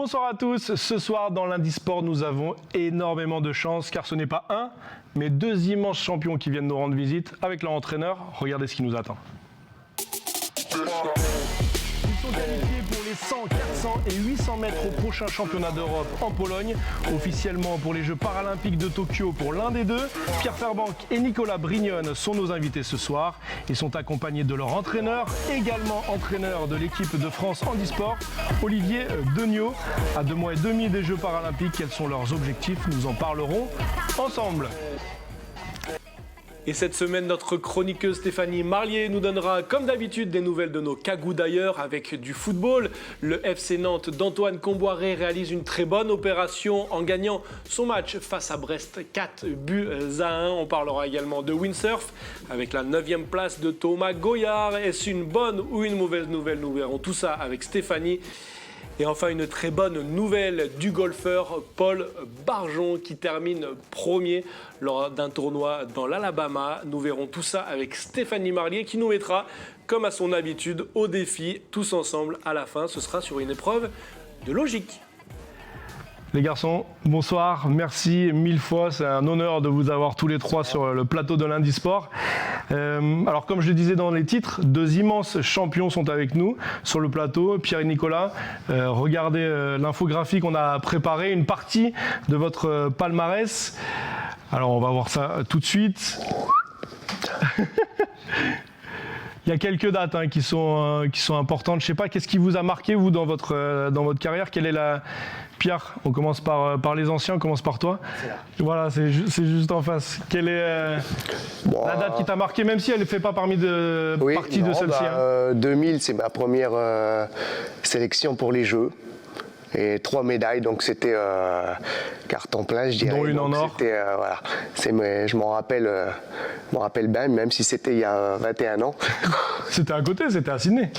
Bonsoir à tous. Ce soir dans l'Indisport, nous avons énormément de chance car ce n'est pas un, mais deux immenses champions qui viennent nous rendre visite avec leur entraîneur. Regardez ce qui nous attend. Ils sont qualifiés pour les 100, 400 et 800 mètres au prochain championnat d'Europe en Pologne. Officiellement pour les Jeux paralympiques de Tokyo pour l'un des deux. Pierre Fairbank et Nicolas Brignone sont nos invités ce soir. Ils sont accompagnés de leur entraîneur, également entraîneur de l'équipe de France Handisport, Olivier Deniot. À 2 mois et demi des Jeux paralympiques, quels sont leurs objectifs? Nous en parlerons ensemble. Et cette semaine, notre chroniqueuse Stéphanie Marlier nous donnera, comme d'habitude, des nouvelles de nos cagous d'ailleurs avec du football. Le FC Nantes d'Antoine Comboiré réalise une très bonne opération en gagnant son match face à Brest 4-1. On parlera également de windsurf avec la 9e place de Thomas Goyard. Est-ce une bonne ou une mauvaise nouvelle? Nous verrons tout ça avec Stéphanie. Et enfin, une très bonne nouvelle du golfeur Paul Barjon qui termine premier lors d'un tournoi dans l'Alabama. Nous verrons tout ça avec Stéphanie Marlier qui nous mettra, comme à son habitude, au défi tous ensemble à la fin. Ce sera sur une épreuve de logique. Les garçons, bonsoir, merci mille fois, c'est un honneur de vous avoir tous les trois sur le plateau de l'Indisport. Alors comme je le disais dans les titres, deux immenses champions sont avec nous sur le plateau, Pierre et Nicolas. Regardez l'infographie qu'on a préparée, une partie de votre palmarès. Alors on va voir ça tout de suite. Il y a quelques dates qui sont importantes. Je ne sais pas, qu'est-ce qui vous a marqué, vous, dans votre carrière? Quelle est la... Pierre, on commence par les anciens, on commence par toi. Voilà, c'est juste en face. Quelle est la date qui t'a marqué, même si elle ne fait pas partie de celle-ci 2000, c'est ma première sélection pour les Jeux. Et 3 médailles, donc c'était carton plein, je dirais. Dont une en or. Voilà. Je m'en rappelle bien, même si c'était il y a 21 ans. C'était à côté, c'était à Sydney.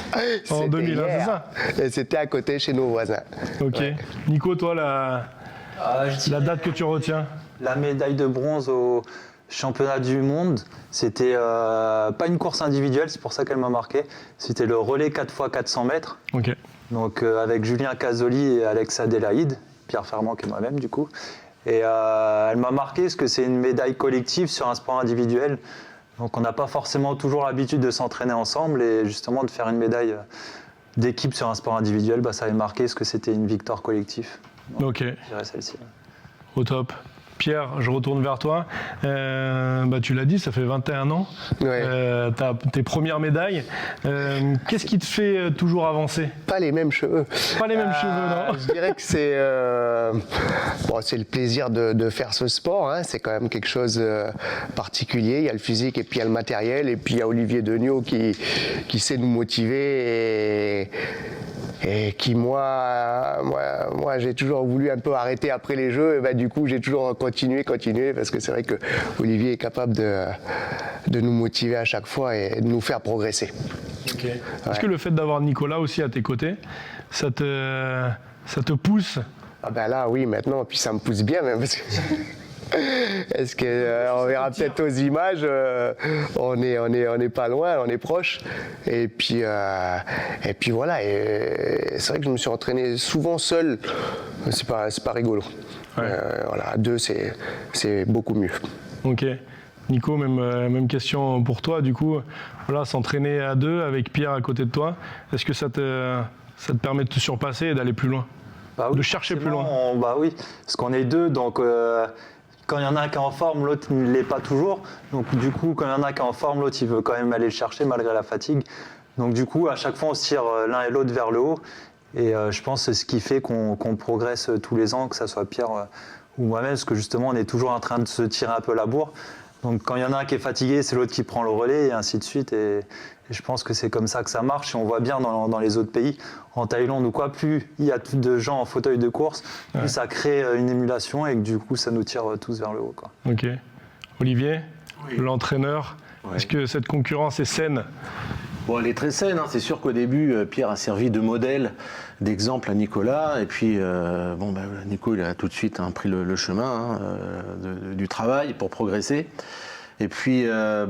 En 2000, c'est ça? Et c'était à côté, chez nos voisins. Ok. Ouais. Nico, toi, la date que tu retiens? La médaille de bronze au championnat du monde, c'était pas une course individuelle, c'est pour ça qu'elle m'a marqué. C'était le relais 4x400 mètres. Ok. Donc avec Julien Casoli et Alex Adélaïde, Pierre Fairbank et moi-même du coup. Et elle m'a marqué parce que c'est une médaille collective sur un sport individuel. Donc on n'a pas forcément toujours l'habitude de s'entraîner ensemble et justement de faire une médaille d'équipe sur un sport individuel, ça avait marqué parce que c'était une victoire collective. Donc, ok. Je dirais celle-ci. Au top. Pierre, je retourne vers toi. Tu l'as dit, ça fait 21 ans. Ouais. Tu as tes premières médailles. Qu'est-ce qui te fait toujours avancer? Pas les mêmes cheveux. Pas les mêmes cheveux, non? Je dirais que c'est le plaisir de faire ce sport. C'est quand même quelque chose de particulier. Il y a le physique et puis il y a le matériel. Et puis il y a Olivier Deniot qui sait nous motiver et qui, moi j'ai toujours voulu un peu arrêter après les Jeux, et du coup j'ai toujours continué, parce que c'est vrai que Olivier est capable de nous motiver à chaque fois et de nous faire progresser. Okay. Ouais. Est-ce que le fait d'avoir Nicolas aussi à tes côtés, ça te pousse? Là oui, maintenant, puis ça me pousse bien même, parce que... Est-ce qu'on verra peut-être aux images, on est pas loin, on est proche. Et puis voilà. Et c'est vrai que je me suis entraîné souvent seul. C'est pas rigolo. Ouais. À deux, c'est beaucoup mieux. Ok. Nico, même question pour toi. Du coup, voilà, s'entraîner à deux avec Pierre à côté de toi, est-ce que ça te permet de te surpasser et d'aller plus loin, de chercher plus loin? Oui, parce qu'on est deux, donc. Quand il y en a un qui est en forme, l'autre ne l'est pas toujours. Donc du coup, quand il y en a un qui est en forme, l'autre il veut quand même aller le chercher malgré la fatigue. Donc du coup, à chaque fois, on se tire l'un et l'autre vers le haut. Et je pense que c'est ce qui fait qu'on progresse tous les ans, que ce soit Pierre ou moi-même, parce que justement, on est toujours en train de se tirer un peu la bourre. Donc quand il y en a un qui est fatigué, c'est l'autre qui prend le relais et ainsi de suite. Et je pense que c'est comme ça que ça marche. Et on voit bien dans les autres pays, en Thaïlande ou quoi, plus il y a de gens en fauteuil de course, plus ça crée une émulation et que du coup ça nous tire tous vers le haut. Ok. Olivier, l'entraîneur, est-ce que cette concurrence est saine? Elle est très saine. C'est sûr qu'au début, Pierre a servi de modèle, d'exemple à Nicolas. Et puis, Nico, il a tout de suite pris le chemin du travail pour progresser. Et puis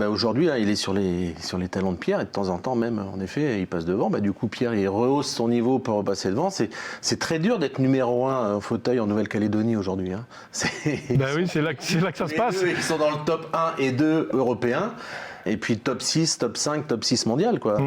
aujourd'hui, là, il est sur les talons de Pierre et de temps en temps même, en effet, il passe devant. Du coup, Pierre, il rehausse son niveau pour repasser devant. C'est très dur d'être numéro 1 au fauteuil en Nouvelle-Calédonie aujourd'hui. Hein. Oui, c'est là que ça se passe. Ils sont dans le top 1 et 2 européens. Et puis top 6, top 5, top 6 mondial, quoi.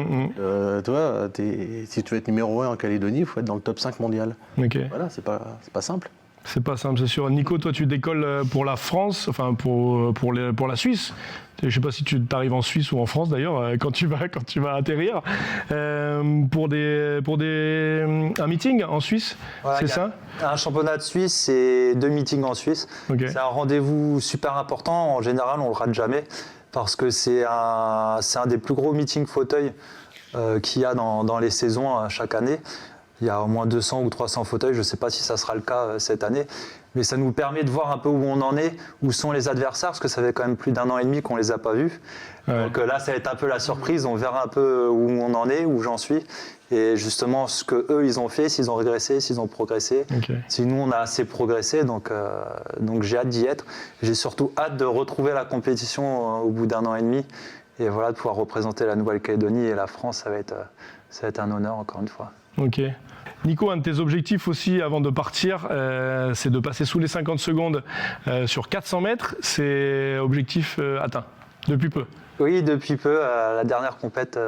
Toi, si tu veux être numéro 1 en Calédonie, il faut être dans le top 5 mondial. Okay. Voilà, c'est pas simple. C'est pas simple, c'est sûr. Nico, toi, tu décolles pour la France, enfin pour la Suisse. Je sais pas si tu arrives en Suisse ou en France d'ailleurs quand tu vas atterrir pour un meeting en Suisse, voilà, c'est ça? Un championnat de Suisse et 2 meetings en Suisse. Okay. C'est un rendez-vous super important. En général, on le rate jamais parce que c'est un des plus gros meetings fauteuils qu'il y a dans les saisons chaque année. Il y a au moins 200 ou 300 fauteuils, je ne sais pas si ça sera le cas cette année, mais ça nous permet de voir un peu où on en est, où sont les adversaires, parce que ça fait quand même plus d'1 an et demi qu'on ne les a pas vus. Ouais. Donc là, ça va être un peu la surprise, on verra un peu où on en est, où j'en suis, et justement ce qu'eux, ils ont fait, s'ils ont régressé, s'ils ont progressé. Okay. Si nous, on a assez progressé, donc j'ai hâte d'y être. J'ai surtout hâte de retrouver la compétition au bout d'1 an et demi, et voilà, de pouvoir représenter la Nouvelle-Calédonie et la France, ça va être un honneur, encore une fois. Ok. Nico, un de tes objectifs aussi avant de partir, c'est de passer sous les 50 secondes sur 400 mètres. C'est objectif atteint depuis peu. Oui, depuis peu. La dernière compète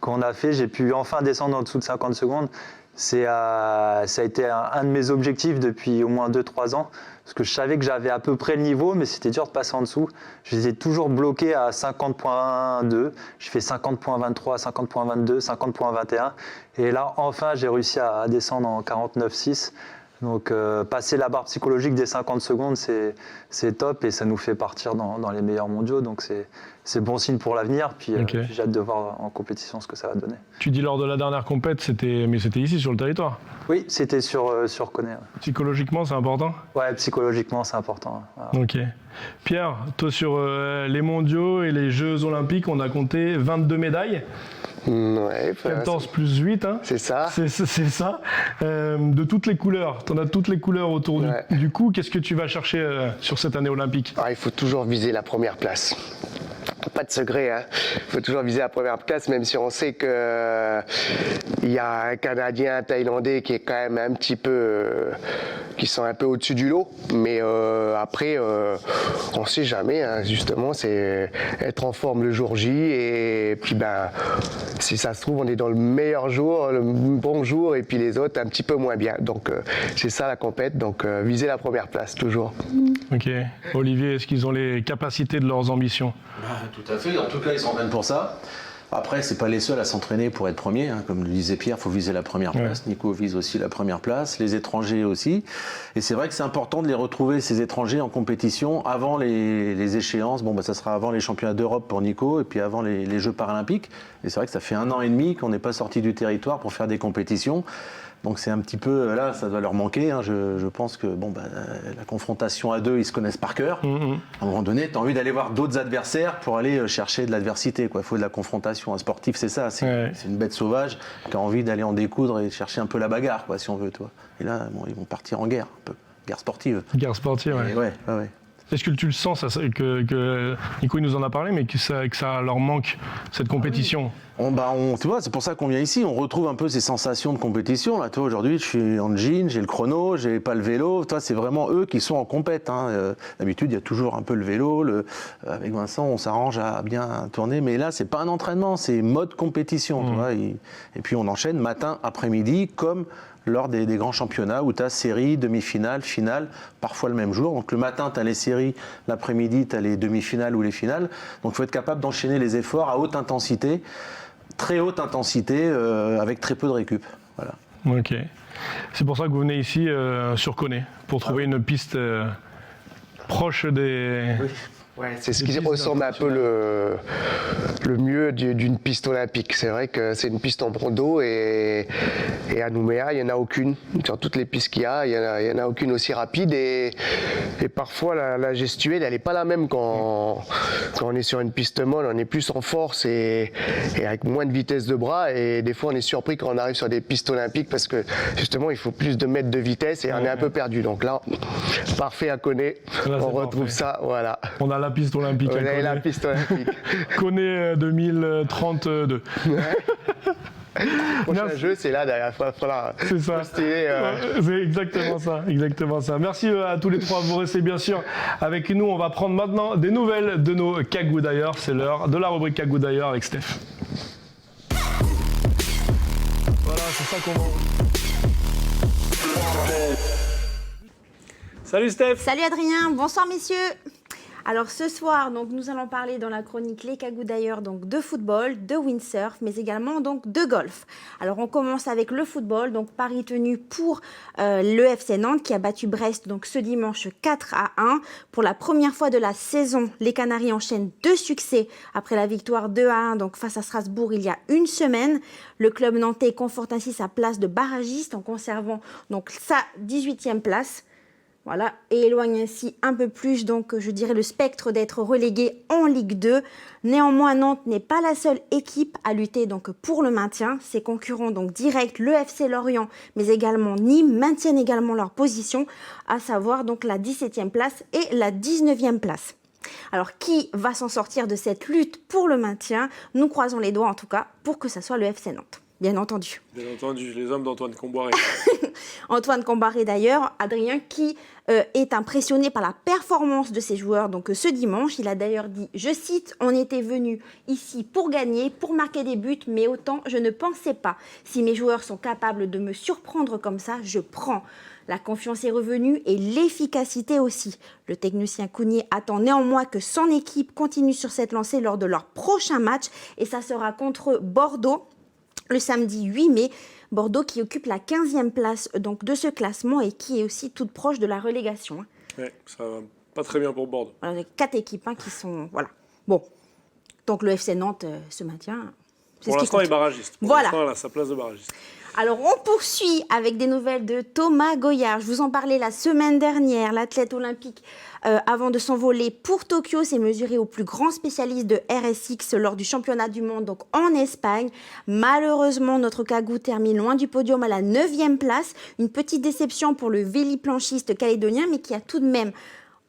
qu'on a fait, j'ai pu enfin descendre en dessous de 50 secondes. Ça a été un de mes objectifs depuis au moins 2-3 ans. Parce que je savais que j'avais à peu près le niveau, mais c'était dur de passer en dessous. J'étais toujours bloqué à 50.2. J'ai fait 50.23, 50.22, 50.21. Et là, enfin, j'ai réussi à descendre en 49.6. Donc, passer la barre psychologique des 50 secondes, c'est top et ça nous fait partir dans les meilleurs mondiaux. Donc, c'est bon signe pour l'avenir. Puis, j'ai hâte de voir en compétition ce que ça va donner. Tu dis lors de la dernière compète, c'était ici sur le territoire? Oui, c'était sur Coné. Psychologiquement, c'est important? Ouais, psychologiquement, c'est important. Voilà. Ok. Pierre, toi sur les mondiaux et les Jeux olympiques, on a compté 22 médailles. Ouais, 14 plus 8, hein. C'est ça. C'est ça. De toutes les couleurs. Tu en as toutes les couleurs autour du cou. Qu'est-ce que tu vas chercher sur cette année olympique? Il faut toujours viser la première place. Pas de secret, hein. Il faut toujours viser la première place, même si on sait qu'il y a un Canadien, un Thaïlandais qui est quand même un petit peu, qui sont un peu au-dessus du lot. Mais après, on ne sait jamais. Hein. Justement, c'est être en forme le jour J. Et puis, si ça se trouve, on est dans le meilleur jour, le bon jour, et puis les autres un petit peu moins bien. Donc, c'est ça la compète. Donc, viser la première place toujours. Ok. Olivier, est-ce qu'ils ont les capacités de leurs ambitions? Tout à fait, en tout cas ils s'entraînent pour ça. Après, c'est pas les seuls à s'entraîner pour être premier, hein. Comme le disait Pierre, il faut viser la première place. Nico vise aussi la première place, les étrangers aussi. Et c'est vrai que c'est important de les retrouver, ces étrangers, en compétition avant les échéances. Ça sera avant les championnats d'Europe pour Nico et puis avant les Jeux paralympiques. Et c'est vrai que ça fait 1 an et demi qu'on n'est pas sorti du territoire pour faire des compétitions. Donc c'est un petit peu, là, ça doit leur manquer. Hein. Je pense que la confrontation à 2, ils se connaissent par cœur. À un moment donné, tu as envie d'aller voir d'autres adversaires pour aller chercher de l'adversité. Il faut de la confrontation. Un sportif, c'est ça. C'est une bête sauvage qui a envie d'aller en découdre et chercher un peu la bagarre, si on veut. Toi. Et là, ils vont partir en guerre, un peu. Guerre sportive. Guerre sportive, ouais. Est-ce que tu le sens, que Nico il nous en a parlé, mais que ça leur manque, cette compétition? Tu vois, c'est pour ça qu'on vient ici, on retrouve un peu ces sensations de compétition. Là, toi, aujourd'hui, je suis en jean, j'ai le chrono, j'ai pas le vélo. Toi, c'est vraiment eux qui sont en compète. Hein. D'habitude, il y a toujours un peu le vélo. Avec Vincent, on s'arrange à bien tourner. Mais là, c'est pas un entraînement, c'est mode compétition. Tu vois, et puis, on enchaîne matin, après-midi, comme lors des grands championnats où tu as série, demi-finale, finale, parfois le même jour. Donc le matin, tu as les séries, l'après-midi, tu as les demi-finales ou les finales. Donc il faut être capable d'enchaîner les efforts à haute intensité, très haute intensité, avec très peu de récup. Voilà. Ok. C'est pour ça que vous venez ici sur Coné, pour trouver une piste proche des... Oui. Ouais, c'est ce qui ressemble un peu le mieux d'une piste olympique. C'est vrai que c'est une piste en brando et à Nouméa, il n'y en a aucune. Sur toutes les pistes qu'il y a, il n'y en a aucune aussi rapide et parfois la gestuelle, elle n'est pas la même quand on est sur une piste molle. On est plus en force et avec moins de vitesse de bras et des fois on est surpris quand on arrive sur des pistes olympiques parce que justement il faut plus de mètres de vitesse et on est un peu perdu. Donc là, parfait à Coné, on retrouve ça, voilà. On a la piste olympique. Vous avez la piste olympique. Connaît 2032. Le prochain jeu, c'est là derrière. Il va falloir C'est ça. postuler, C'est exactement ça. Merci à tous les trois. Vous restez bien sûr avec nous. On va prendre maintenant des nouvelles de nos cagous d'ailleurs. C'est l'heure de la rubrique cagous d'ailleurs avec Steph. Voilà, c'est ça qu'on va. Salut Steph. Salut Adrien, bonsoir messieurs. Alors ce soir, donc, nous allons parler dans la chronique Les Cagous d'ailleurs donc, de football, de windsurf, mais également donc, de golf. Alors on commence avec le football, donc pari tenu pour le FC Nantes qui a battu Brest donc, ce dimanche 4-1. Pour la première fois de la saison, les Canaries enchaînent 2 succès après la victoire 2-1 donc, face à Strasbourg il y a une semaine. Le club nantais conforte ainsi sa place de barragiste en conservant donc, sa 18e place. Voilà, et éloigne ainsi un peu plus, donc je dirais, le spectre d'être relégué en Ligue 2. Néanmoins, Nantes n'est pas la seule équipe à lutter donc, pour le maintien. Ses concurrents donc, directs, le FC Lorient, mais également Nîmes, maintiennent également leur position, à savoir donc, la 17e place et la 19e place. Alors, qui va s'en sortir de cette lutte pour le maintien? Nous croisons les doigts, en tout cas, pour que ce soit le FC Nantes. Bien entendu. Bien entendu, les hommes d'Antoine Comboiré. Antoine Comboiré d'ailleurs, Adrien, qui est impressionné par la performance de ses joueurs. Donc ce dimanche, il a d'ailleurs dit, je cite, « On était venu ici pour gagner, pour marquer des buts, mais autant je ne pensais pas. Si mes joueurs sont capables de me surprendre comme ça, je prends. » La confiance est revenue et l'efficacité aussi. Le technicien Cougnier attend néanmoins que son équipe continue sur cette lancée lors de leur prochain match et ça sera contre Bordeaux le samedi 8 mai. Bordeaux qui occupe la 15e place donc, de ce classement et qui est aussi toute proche de la relégation. Ouais, ça va pas très bien pour Bordeaux. Alors, il y a 4 équipes qui sont... Voilà. Bon, donc le FC Nantes se maintient. Pour l'instant, il est barragiste. Voilà. Pour l'instant, elle a sa place de barragiste. Alors, on poursuit avec des nouvelles de Thomas Goyard. Je vous en parlais la semaine dernière. L'athlète olympique, avant de s'envoler pour Tokyo, s'est mesuré au plus grand spécialiste de RSX lors du championnat du monde donc en Espagne. Malheureusement, notre Cagou termine loin du podium à la 9e place. Une petite déception pour le véliplanchiste calédonien, mais qui a tout de même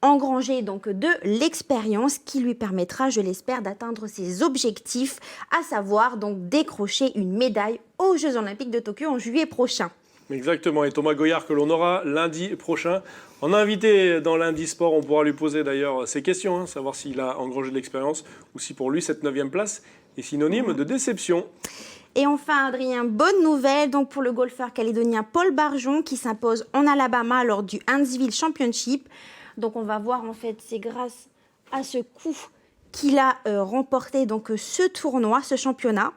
engranger donc de l'expérience qui lui permettra, je l'espère, d'atteindre ses objectifs, à savoir donc décrocher une médaille aux Jeux Olympiques de Tokyo en juillet prochain. Exactement, et Thomas Goyard que l'on aura lundi prochain. En invité dans Lundi Sport, on pourra lui poser d'ailleurs ces questions, savoir s'il a engrangé de l'expérience ou si pour lui cette 9e place est synonyme de déception. Et enfin, Adrien, bonne nouvelle donc pour le golfeur calédonien Paul Barjon qui s'impose en Alabama lors du Huntsville Championship. Donc on va voir en fait, c'est grâce à ce coup qu'il a remporté donc ce tournoi, ce championnat.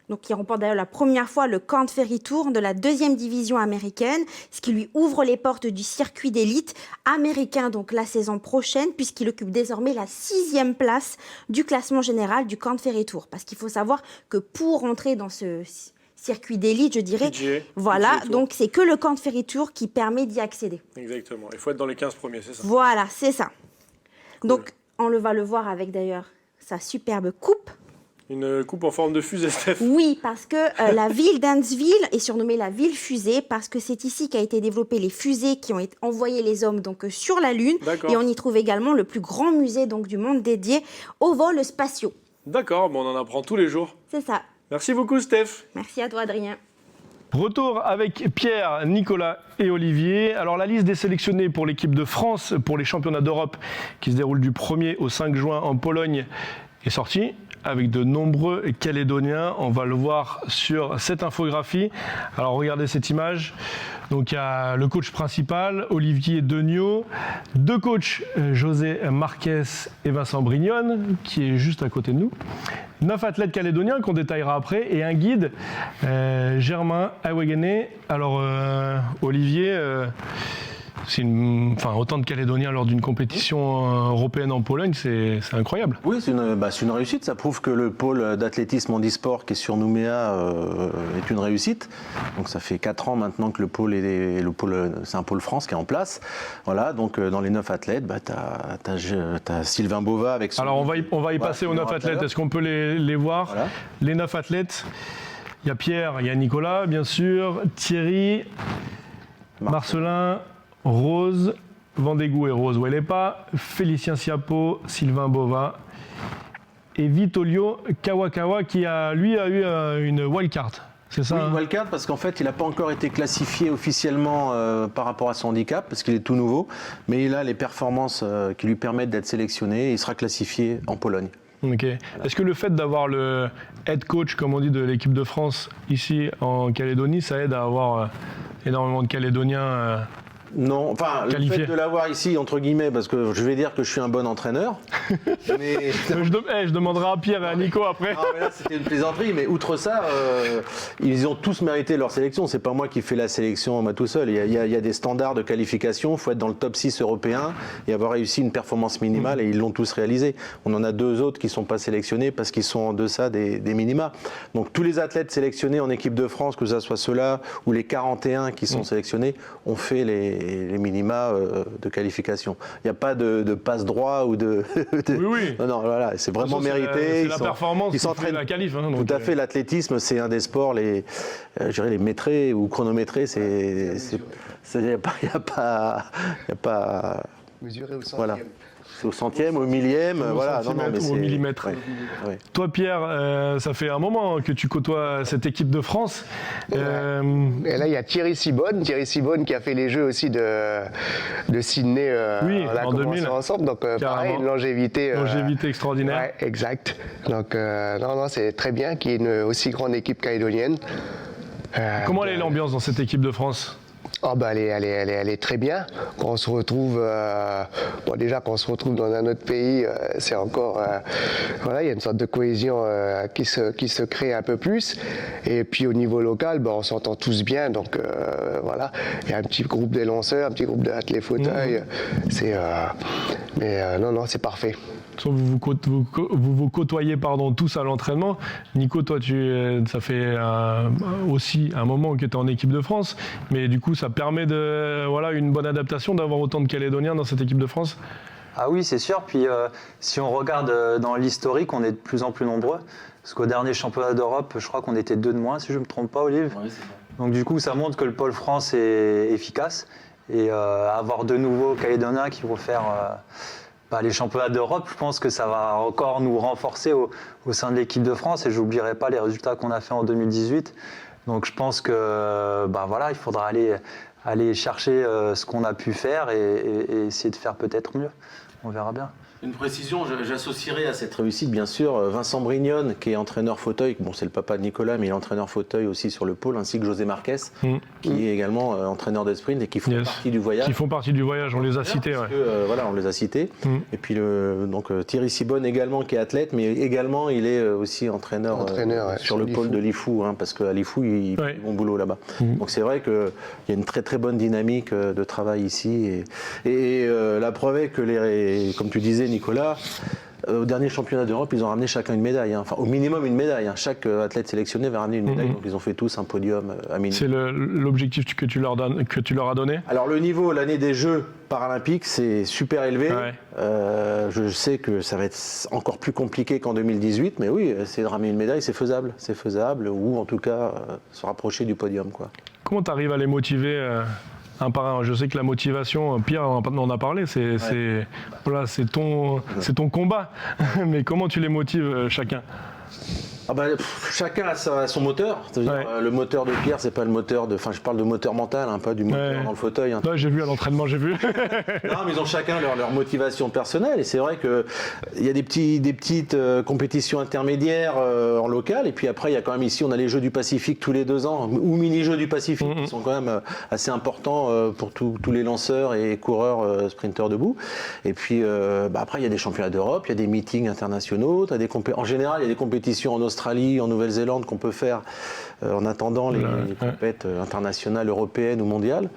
Donc il remporte d'ailleurs la première fois le Korn Ferry Tour de la 2e division américaine, ce qui lui ouvre les portes du circuit d'élite américain donc la saison prochaine, puisqu'il occupe désormais la 6e place du classement général du Korn Ferry Tour. Parce qu'il faut savoir que pour entrer dans ce circuit d'élite, je dirais. Voilà, donc c'est que le Korn Ferry Tour qui permet d'y accéder. Exactement, il faut être dans les 15 premiers, c'est ça. Voilà, c'est ça. Cool. Donc, on va le voir avec d'ailleurs sa superbe coupe. Une coupe en forme de fusée, Steph. Oui, parce que la ville d'Huntsville est surnommée la ville fusée, parce que c'est ici qu'a été développé les fusées qui ont envoyé les hommes donc, sur la Lune. Et on y trouve également le plus grand musée donc, du monde dédié aux vols spatiaux. D'accord, bon, on en apprend tous les jours. C'est ça. Merci beaucoup, Steph. Merci à toi, Adrien. Retour avec Pierre, Nicolas et Olivier. Alors la liste des sélectionnés pour l'équipe de France pour les championnats d'Europe qui se déroulent du 1er au 5 juin en Pologne est sortie avec de nombreux Calédoniens. On va le voir sur cette infographie. Alors regardez cette image. Donc il y a le coach principal, Olivier Degnaud, 2 coachs, José Marquez et Vincent Brignone, qui est juste à côté de nous. 9 athlètes calédoniens qu'on détaillera après et un guide, Germain Awegene. Alors Olivier, autant de Calédoniens lors d'une compétition européenne en Pologne, c'est incroyable. Oui, c'est une réussite. Ça prouve que le pôle d'athlétisme handisport qui est sur Nouméa est une réussite. Donc ça fait 4 ans maintenant que c'est un pôle France qui est en place. Voilà, donc dans les 9 athlètes, t'as Sylvain Bova avec son... Alors on va y passer aux 9 athlètes. Est-ce qu'on peut les voir? Voilà. Les 9 athlètes, il y a Pierre, il y a Nicolas, bien sûr, Thierry, Marcelin, Rose, Vendégou et Rose Welepa, Félicien Siapo, Sylvain Bova et Vitolio Kawakawa qui lui a eu une wildcard. C'est ça, Oui, hein wildcard parce qu'en fait, il n'a pas encore été classifié officiellement par rapport à son handicap parce qu'il est tout nouveau, mais il a les performances qui lui permettent d'être sélectionné et il sera classifié en Pologne. Ok. Est-ce que le fait d'avoir le head coach, comme on dit, de l'équipe de France ici en Calédonie, ça aide à avoir énormément de Calédoniens Non, enfin, Qualifié. le fait de l'avoir ici, entre guillemets, parce que je vais dire que je suis un bon entraîneur, mais... je demanderai à Pierre et à Nico après. Non, mais là, c'était une plaisanterie, mais outre ça, ils ont tous mérité leur sélection. C'est pas moi qui fais la sélection moi tout seul. Il y a des standards de qualification. Il faut être dans le top 6 européen et avoir réussi une performance minimale, et ils l'ont tous réalisé. On en a 2 autres qui ne sont pas sélectionnés parce qu'ils sont en deçà des minima. Donc tous les athlètes sélectionnés en équipe de France, que ce soit ceux-là ou les 41 qui sont sélectionnés, ont fait les minima de qualification. Il n'y a pas de passe-droit ou de... Oui. Non, voilà, c'est vraiment De toute façon, mérité. c'est la performance qui fait la qualif. Hein, donc, Tout à fait, l'athlétisme, c'est un des sports, je dirais les métrés ou chronométrés, il n'y a pas... Mesuré au centième. Voilà. C'est au centième, au millième, voilà. Au millimètre. Ouais. Toi, Pierre, ça fait un moment que tu côtoies cette équipe de France. Et là, il y a Thierry Sibonne qui a fait les Jeux aussi de Sydney. Oui, on a en commencé 2000. ensemble, donc pareil, une longévité. Longévité extraordinaire. Ouais, exact. Donc non, c'est très bien qu'il y ait une aussi grande équipe calédonienne. Comment est l'ambiance dans cette équipe de France ? Oh bah elle est très bien. Quand on se retrouve, déjà quand on se retrouve dans un autre pays, c'est encore, voilà, il y a une sorte de cohésion qui se crée un peu plus. Et puis au niveau local, on s'entend tous bien, donc voilà, il y a un petit groupe des lanceurs, un petit groupe d'athlètes fauteuils. Non, c'est parfait. Vous vous côtoyez tous à l'entraînement. Nico, toi, ça fait aussi un moment que tu es en équipe de France, mais du coup, ça permet une bonne adaptation d'avoir autant de Calédoniens dans cette équipe de France. Ah oui, c'est sûr. Puis si on regarde dans l'historique, on est de plus en plus nombreux. Parce qu'au dernier championnat d'Europe, je crois qu'on était 2 de moins, si je ne me trompe pas, Olive. Oui, c'est ça. Donc du coup, ça montre que le pôle France est efficace. Et avoir de nouveaux Calédoniens qui vont faire... les championnats d'Europe, je pense que ça va encore nous renforcer au sein de l'équipe de France, et je n'oublierai pas les résultats qu'on a fait en 2018. Donc je pense que il faudra aller chercher ce qu'on a pu faire et essayer de faire peut-être mieux. On verra bien. Une précision, j'associerai à cette réussite bien sûr Vincent Brignone, qui est entraîneur fauteuil, c'est le papa de Nicolas, mais il est entraîneur fauteuil aussi sur le pôle, ainsi que José Marquez, qui est également entraîneur de sprint et qui font partie du voyage. Qui font partie du voyage, on les a cités. Parce que, on les a cités. Et puis Thierry Sibonne également, qui est athlète, mais également il est aussi entraîneur sur le pôle de l'IFU, parce qu'à l'IFU, ils font bon boulot là-bas. Donc c'est vrai qu'il y a une très très bonne dynamique de travail ici. Et la preuve est que, comme tu disais, Nicolas, au dernier championnat d'Europe, ils ont ramené chacun une médaille. Enfin, au minimum une médaille. Chaque athlète sélectionné va ramener une médaille. Donc ils ont fait tous un podium à minimum. C'est l'objectif que tu leur as donné ? Alors le niveau, l'année des Jeux paralympiques, c'est super élevé. Ouais. Je sais que ça va être encore plus compliqué qu'en 2018, mais oui, c'est de ramener une médaille, c'est faisable. C'est faisable, ou en tout cas se rapprocher du podium, quoi. Comment tu arrives à les motiver un par un? Je sais que la motivation, Pierre en a parlé, c'est ton combat. Mais comment tu les motives chacun? Chacun a son moteur. Le moteur de Pierre, c'est pas le moteur de. Enfin, je parle de moteur mental, pas du moteur dans le fauteuil. Là, j'ai vu à l'entraînement, j'ai vu. Non, mais ils ont chacun leur motivation personnelle. Et c'est vrai qu'il y a des petites compétitions intermédiaires en local. Et puis après, il y a quand même ici, on a les Jeux du Pacifique tous les 2 ans, ou mini-Jeux du Pacifique, qui sont quand même assez importants pour tous les lanceurs et coureurs sprinteurs debout. Et puis après, il y a des championnats d'Europe, il y a des meetings internationaux. En général, il y a des compétitions en Australie, en Nouvelle-Zélande qu'on peut faire en attendant les compètes internationales, européennes ou mondiales.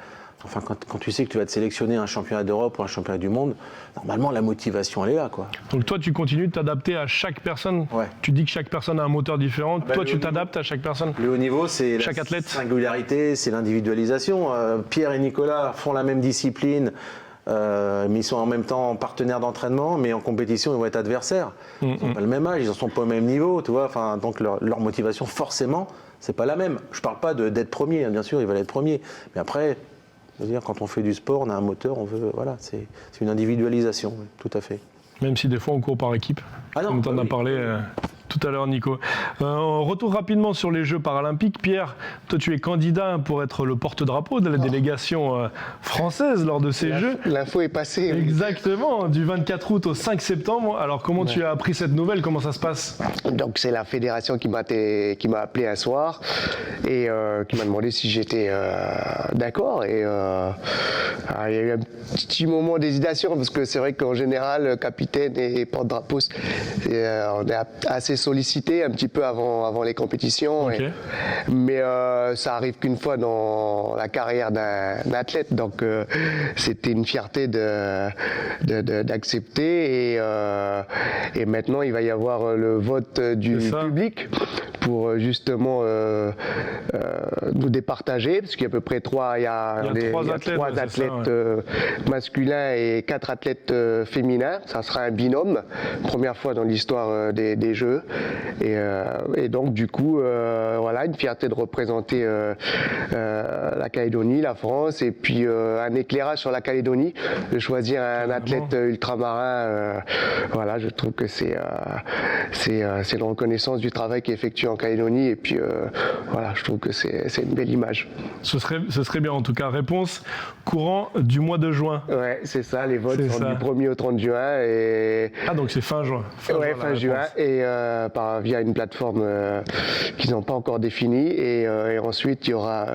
Enfin, quand tu sais que tu vas te sélectionner à un championnat d'Europe ou un championnat du monde, normalement la motivation elle est là, quoi. Donc toi tu continues de t'adapter à chaque personne. Ouais. Tu dis que chaque personne a un moteur différent. Toi tu t'adaptes à chaque personne. Le haut niveau, c'est chaque la athlète. Singularité, c'est l'individualisation. Pierre et Nicolas font la même discipline. Mais ils sont en même temps partenaires d'entraînement, mais en compétition ils vont être adversaires. Ils n'ont pas le même âge, ils ne sont pas au même niveau, tu vois. Enfin, donc leur motivation forcément c'est pas la même. Je parle pas d'être premier, bien sûr ils veulent être premiers, mais après Je veux dire, quand on fait du sport, on a un moteur, on veut. Voilà, c'est une individualisation, tout à fait. Même si des fois on court par équipe, Ah non, comme tu en bah as oui. parlé tout à l'heure, Nico. On retourne rapidement sur les Jeux paralympiques. Pierre, toi tu es candidat pour être le porte-drapeau de la délégation française lors de ces Jeux. L'info est passée. Oui. Exactement, du 24 août au 5 septembre. Alors comment tu as appris cette nouvelle? Comment ça se passe? Donc c'est la fédération qui m'a appelé un soir et qui m'a demandé si j'étais d'accord. Et il y a eu un petit moment d'hésitation parce que c'est vrai qu'en général, capitaine et porte-drapeau, on est assez sollicité un petit peu avant les compétitions. Ok. Mais ça arrive qu'une fois dans la carrière d'un athlète. Donc c'était une fierté d'accepter. Et maintenant, il va y avoir le vote du C'est ça. public pour justement nous départager, parce qu'il y a à peu près trois trois athlètes, ouais, c'est ça, masculins et 4 athlètes féminins. Ça sera un binôme, première fois dans l'histoire des Jeux. Et donc du coup, voilà, une fierté de représenter la Calédonie, la France, et puis un éclairage sur la Calédonie, de choisir un athlète ultramarin. Voilà, je trouve que c'est une reconnaissance du travail qui est effectué en Calédonie, et puis voilà, je trouve que c'est une belle image. Ce serait bien en tout cas. Réponse courant du mois de juin. Ouais, c'est ça, les votes C'est sont ça. du 1er au 30 juin, et Ah donc c'est fin juin. ouais, fin la juin, réponse. et via une plateforme qu'ils n'ont pas encore définie, et ensuite il y aura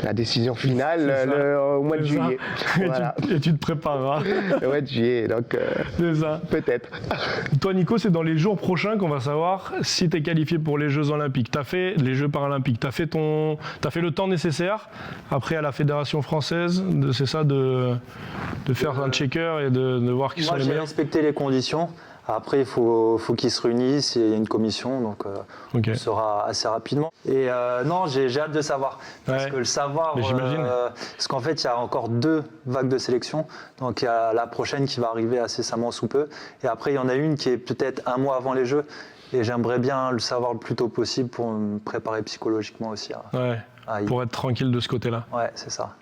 la décision finale C'est ça. au mois de C'est ça. juillet. Voilà. Et tu te prépareras. Le mois de juillet, donc C'est ça. peut-être. Toi Nico, c'est dans les jours prochains qu'on va savoir si tu es qualifié pour les Jeux Olympiques. Tu as fait les Jeux Paralympiques, tu as fait le temps nécessaire après à la Fédération française, c'est ça, de faire un checker et de voir qui sont Moi, les j'ai meilleurs. respecté les conditions. Après, il faut qu'ils se réunissent, il y a une commission, donc Ok. on saura assez rapidement. Et non, j'ai hâte de savoir. Parce Ouais. que le savoir, Mais j'imagine. parce qu'en fait, il y a encore 2 vagues de sélection. Donc il y a la prochaine qui va arriver incessamment sous peu. Et après, il y en a une qui est peut-être un mois avant les Jeux. Et j'aimerais bien le savoir le plus tôt possible pour me préparer psychologiquement aussi. Ouais, pour être tranquille de ce côté-là. Ouais, c'est ça.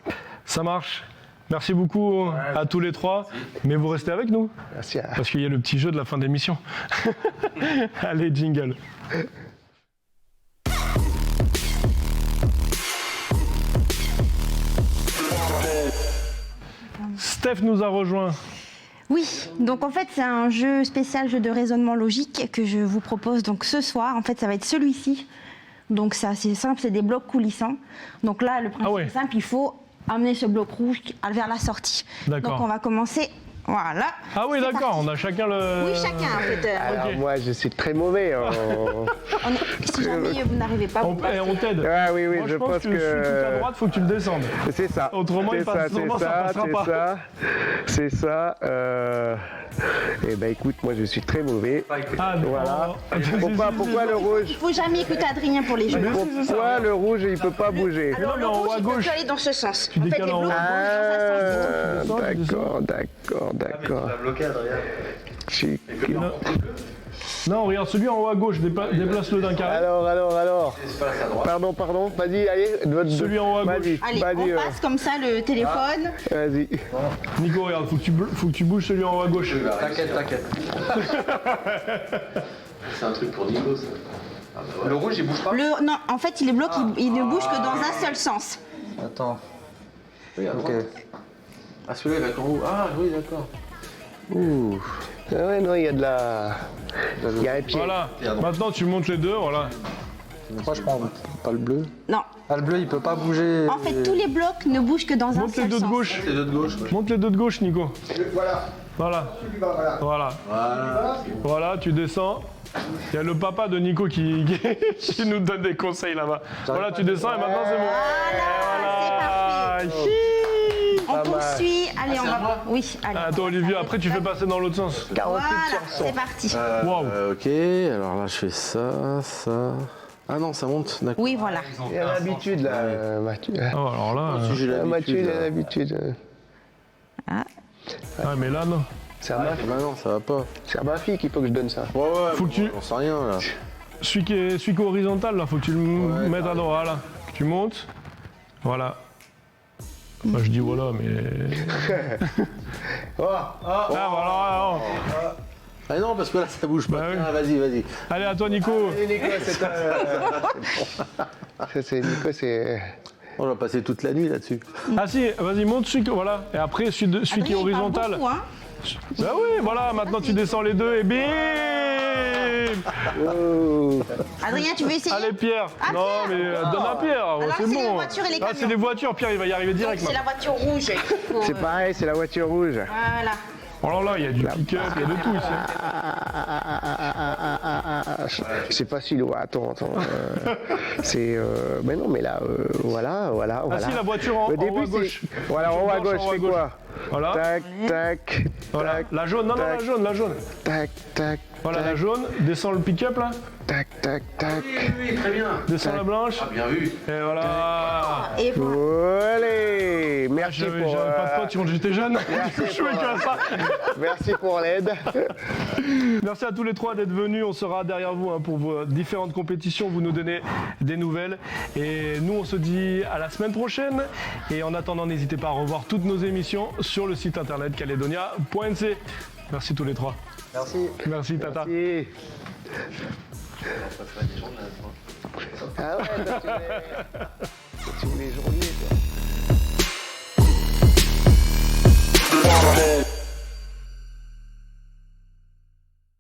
Ça marche. Merci beaucoup à tous les trois, mais vous restez avec nous Merci. parce qu'il y a le petit jeu de la fin d'émission. Allez, jingle. Steph nous a rejoint. Oui, donc en fait c'est un jeu spécial, jeu de raisonnement logique que je vous propose donc ce soir. En fait ça va être celui-ci. Donc c'est assez simple, c'est des blocs coulissants. Donc là le principe Ah ouais. est simple, il faut amener ce bloc rouge vers la sortie. D'accord. Donc on va commencer, voilà. Ah oui, C'est d'accord, parti. on a chacun le... Oui, chacun en fait. Alors Ok. moi, je suis très mauvais. Si jamais vous n'arrivez pas, On t'aide. Ah oui, oui, Moi, je je pense que celui tout à droite, faut que tu le descendes. C'est ça. Autrement, C'est il passe- autrement, ça passera c'est pas. ça. C'est ça. Eh ben écoute, moi je suis très mauvais. Ah, Voilà. non. Pourquoi le rouge il faut jamais écouter Adrien pour les jeux. Pourquoi le rouge il peut pas bouger? Alors mais le en haut rouge à il peut gauche. que aller dans ce sens. Tu En fait décales les en haut. blocs bougent dans un sens. D'accord. bloqué, Adrien. Je suis- Non, regarde celui en haut à gauche, déplace-le d'un carré. Alors. Pardon. Vas-y, allez. Celui en haut à Vas-y, Allez, vas-y, on passe comme ça le téléphone. vas-y. Nico, regarde, faut que tu bouges celui en haut à gauche. T'inquiète. C'est un truc pour Nico, ça. Le rouge, il bouge pas. Non, en fait, les blocs, ils ne bougent que dans un seul sens. Attends. Oui, à Ok. droite. Ah, celui-là, il va être en haut. Ah, oui, d'accord. Ouh. Ah ouais, non, il y a de la. Il y a un pied. Voilà, maintenant tu montes les deux, voilà. Moi, je prends pas le bleu. Non. Ah, le bleu, il peut pas bouger. En fait, tous les blocs ne bougent que dans un Monte les seul deux de sens. gauche. Les deux de gauche, ouais. Monte les deux de gauche, Nico. Voilà, tu descends. Il y a le papa de Nico qui nous donne des conseils là-bas. Voilà, tu descends et maintenant c'est bon. Voilà, c'est parfait. Hi. On poursuit. Allez, on va. Oui, allez. Attends, Olivier, après tu fais passer dans l'autre sens. Voilà, c'est parti. Waouh. Ok, alors là, je fais ça. Ah non, ça monte, d'accord. Oui, voilà. Il y a l'habitude là, Mathieu. Oh, alors là. Si j'ai Mathieu, l'habitude. il a là. l'habitude. Ah, mais là, non. C'est à ma Bah non, ça va pas. c'est à ma fille qu'il faut que je donne ça. Ouais, Faut que tu- j'en sais rien, là. Celui qui est horizontal, là, faut que tu le mettes à droite, là. Que tu montes. Voilà. Enfin, je dis voilà, mais. Ah, voilà. Non. Ah non, parce que là, ça bouge pas. Bah oui. Ah, vas-y. Allez, à toi, Nico. Nico, c'est. On va passer toute la nuit là-dessus. Ah si, vas-y, monte celui qui. Voilà. Et après, celui qui est Adrien, il parle horizontal. beaucoup, hein. Bah oui, voilà, maintenant tu descends les deux et bim. Adrien, tu veux essayer? Allez, Pierre. Ah, non, Pierre. mais donne à Pierre. Alors, c'est c'est les bon. voitures et les Ah, c'est camions. les voitures, Pierre, il va y arriver direct. C'est la voiture rouge. C'est pareil, c'est la voiture rouge. Voilà. Oh là là, il y a du pick-up, il y a de tout ici. Je sais pas si. Attends. C'est. Mais non, mais là, voilà. Ah si, la voiture en haut à gauche. Voilà, en haut à gauche, fais quoi? Voilà. Tac. Voilà. La jaune, non, la jaune. Tac. Voilà, la jaune. Descends le pick-up là. Tac. Oui, très bien. Descends la blanche. Ah, bien vu. Et voilà. Et voilà. Allez, merci J'avais pour. pas de potes quand j'étais jeune. Merci Je jouais qu'à ça. Merci pour l'aide. Merci à tous les trois d'être venus. On sera derrière vous pour vos différentes compétitions. Vous nous donnez des nouvelles. Et nous, on se dit à la semaine prochaine. Et en attendant, n'hésitez pas à revoir toutes nos émissions sur le site internet caledonia.nc. Merci tous les trois. Merci Tata. Merci. Ah ouais, toi, tu voulais journalier, toi.